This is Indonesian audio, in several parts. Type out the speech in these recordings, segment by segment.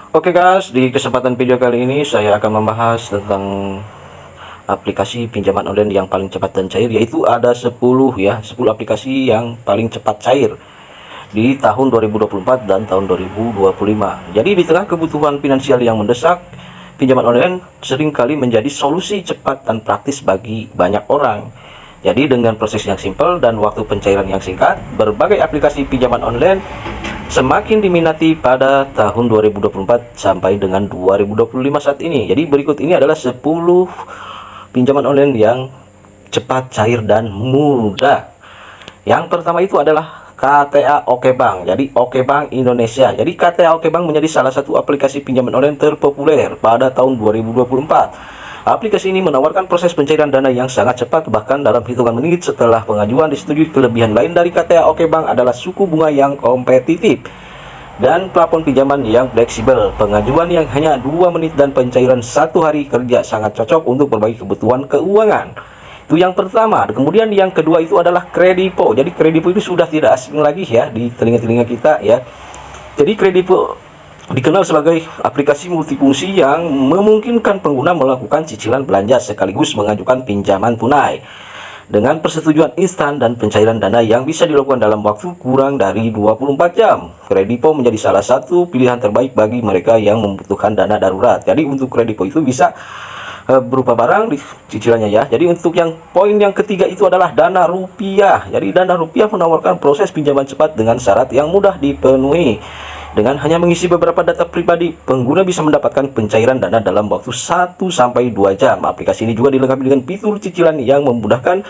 Oke guys, di kesempatan video kali ini saya akan membahas tentang aplikasi pinjaman online yang paling cepat dan cair, yaitu ada 10 aplikasi yang paling cepat cair di tahun 2024 dan tahun 2025. Jadi di tengah kebutuhan finansial yang mendesak, pinjaman online seringkali menjadi solusi cepat dan praktis bagi banyak orang. Jadi dengan proses yang simpel dan waktu pencairan yang singkat, berbagai aplikasi pinjaman online semakin diminati pada tahun 2024 sampai dengan 2025 saat ini. Jadi berikut ini adalah 10 pinjaman online yang cepat, cair, dan mudah. Yang pertama itu adalah KTA Oke Bank. Jadi Oke Bank Indonesia. Jadi KTA Oke Bank menjadi salah satu aplikasi pinjaman online terpopuler pada tahun 2024. Aplikasi ini menawarkan proses pencairan dana yang sangat cepat, bahkan dalam hitungan menit setelah pengajuan disetujui. Kelebihan lain dari KTA Oke Bank adalah suku bunga yang kompetitif dan plafon pinjaman yang fleksibel. Pengajuan yang hanya 2 menit dan pencairan 1 hari kerja sangat cocok untuk berbagai kebutuhan keuangan. Itu yang pertama. Kemudian yang kedua itu adalah Kredipo. Jadi Kredipo itu sudah tidak asing lagi ya di telinga-telinga kita ya. Jadi Kredipo dikenal sebagai aplikasi multifungsi yang memungkinkan pengguna melakukan cicilan belanja sekaligus mengajukan pinjaman tunai dengan persetujuan instan dan pencairan dana yang bisa dilakukan dalam waktu kurang dari 24 jam. Kredipo menjadi salah satu pilihan terbaik bagi mereka yang membutuhkan dana darurat. Jadi untuk Kredipo itu bisa berupa barang di cicilannya ya. Jadi untuk yang poin yang ketiga itu adalah Dana Rupiah. Jadi Dana Rupiah menawarkan proses pinjaman cepat dengan syarat yang mudah dipenuhi. Dengan hanya mengisi beberapa data pribadi, pengguna bisa mendapatkan pencairan dana dalam waktu 1-2 jam. Aplikasi ini juga dilengkapi dengan fitur cicilan yang memudahkan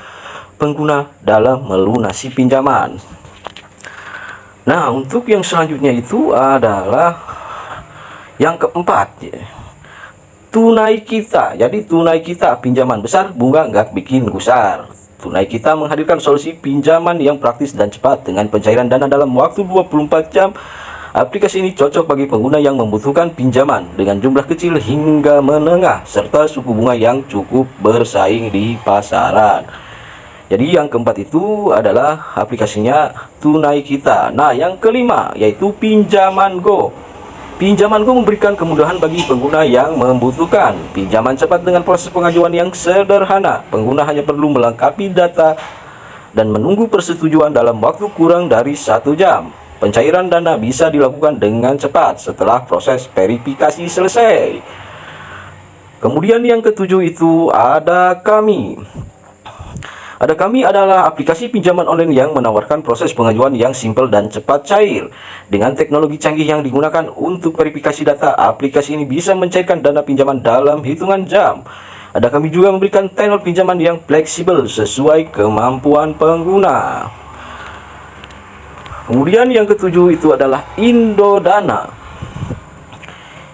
pengguna dalam melunasi pinjaman. Nah, untuk yang selanjutnya itu adalah yang keempat, Tunai Kita. Jadi Tunai Kita, pinjaman besar, bunga nggak bikin gusar. Tunai Kita menghadirkan solusi pinjaman yang praktis dan cepat dengan pencairan dana dalam waktu 24 jam. Aplikasi ini cocok bagi pengguna yang membutuhkan pinjaman dengan jumlah kecil hingga menengah serta suku bunga yang cukup bersaing di pasaran. Jadi yang keempat itu adalah aplikasinya Tunai Kita. Nah, yang kelima yaitu Pinjaman Go. Pinjaman Go memberikan kemudahan bagi pengguna yang membutuhkan pinjaman cepat dengan proses pengajuan yang sederhana. Pengguna hanya perlu melengkapi data dan menunggu persetujuan dalam waktu kurang dari 1 jam. Pencairan dana bisa dilakukan dengan cepat setelah proses verifikasi selesai. Kemudian yang ketujuh itu ada Kami. Kami adalah aplikasi pinjaman online yang menawarkan proses pengajuan yang simpel dan cepat cair. Dengan teknologi canggih yang digunakan untuk verifikasi data, aplikasi ini bisa mencairkan dana pinjaman dalam hitungan jam. Kami juga memberikan tenor pinjaman yang fleksibel sesuai kemampuan pengguna. Kemudian yang ketujuh itu adalah Indodana.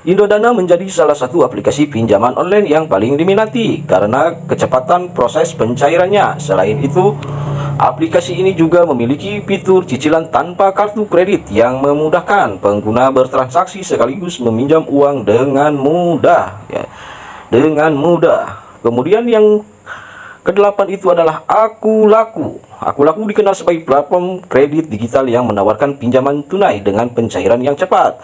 Indodana menjadi salah satu aplikasi pinjaman online yang paling diminati karena kecepatan proses pencairannya. Selain itu, aplikasi ini juga memiliki fitur cicilan tanpa kartu kredit yang memudahkan pengguna bertransaksi sekaligus meminjam uang dengan mudah ya. Dengan mudah. Kemudian yang kedelapan itu adalah Akulaku. Akulaku dikenal sebagai platform kredit digital yang menawarkan pinjaman tunai dengan pencairan yang cepat.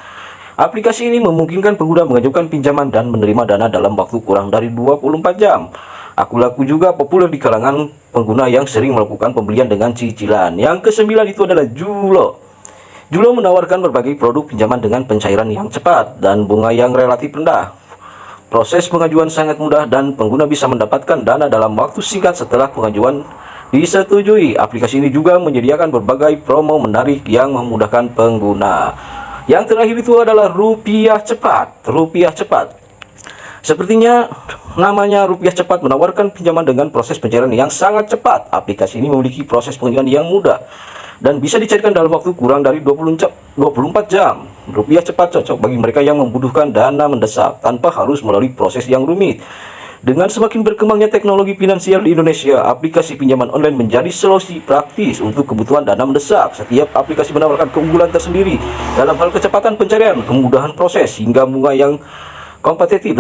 Aplikasi ini memungkinkan pengguna mengajukan pinjaman dan menerima dana dalam waktu kurang dari 24 jam. Akulaku juga populer di kalangan pengguna yang sering melakukan pembelian dengan cicilan. Yang kesembilan itu adalah Julo. Julo menawarkan berbagai produk pinjaman dengan pencairan yang cepat dan bunga yang relatif rendah. Proses pengajuan sangat mudah dan pengguna bisa mendapatkan dana dalam waktu singkat setelah pengajuan disetujui. Aplikasi ini juga menyediakan berbagai promo menarik yang memudahkan pengguna. Yang terakhir itu adalah Rupiah Cepat. Rupiah Cepat. Sepertinya namanya Rupiah Cepat menawarkan pinjaman dengan proses pencairan yang sangat cepat. Aplikasi ini memiliki proses pengajuan yang mudah dan bisa dicairkan dalam waktu kurang dari 24 jam. Rupiah Cepat cocok bagi mereka yang membutuhkan dana mendesak tanpa harus melalui proses yang rumit. Dengan semakin berkembangnya teknologi finansial di Indonesia, aplikasi pinjaman online menjadi solusi praktis untuk kebutuhan dana mendesak. Setiap aplikasi menawarkan keunggulan tersendiri dalam hal kecepatan pencarian, kemudahan proses, hingga bunga yang kompetitif.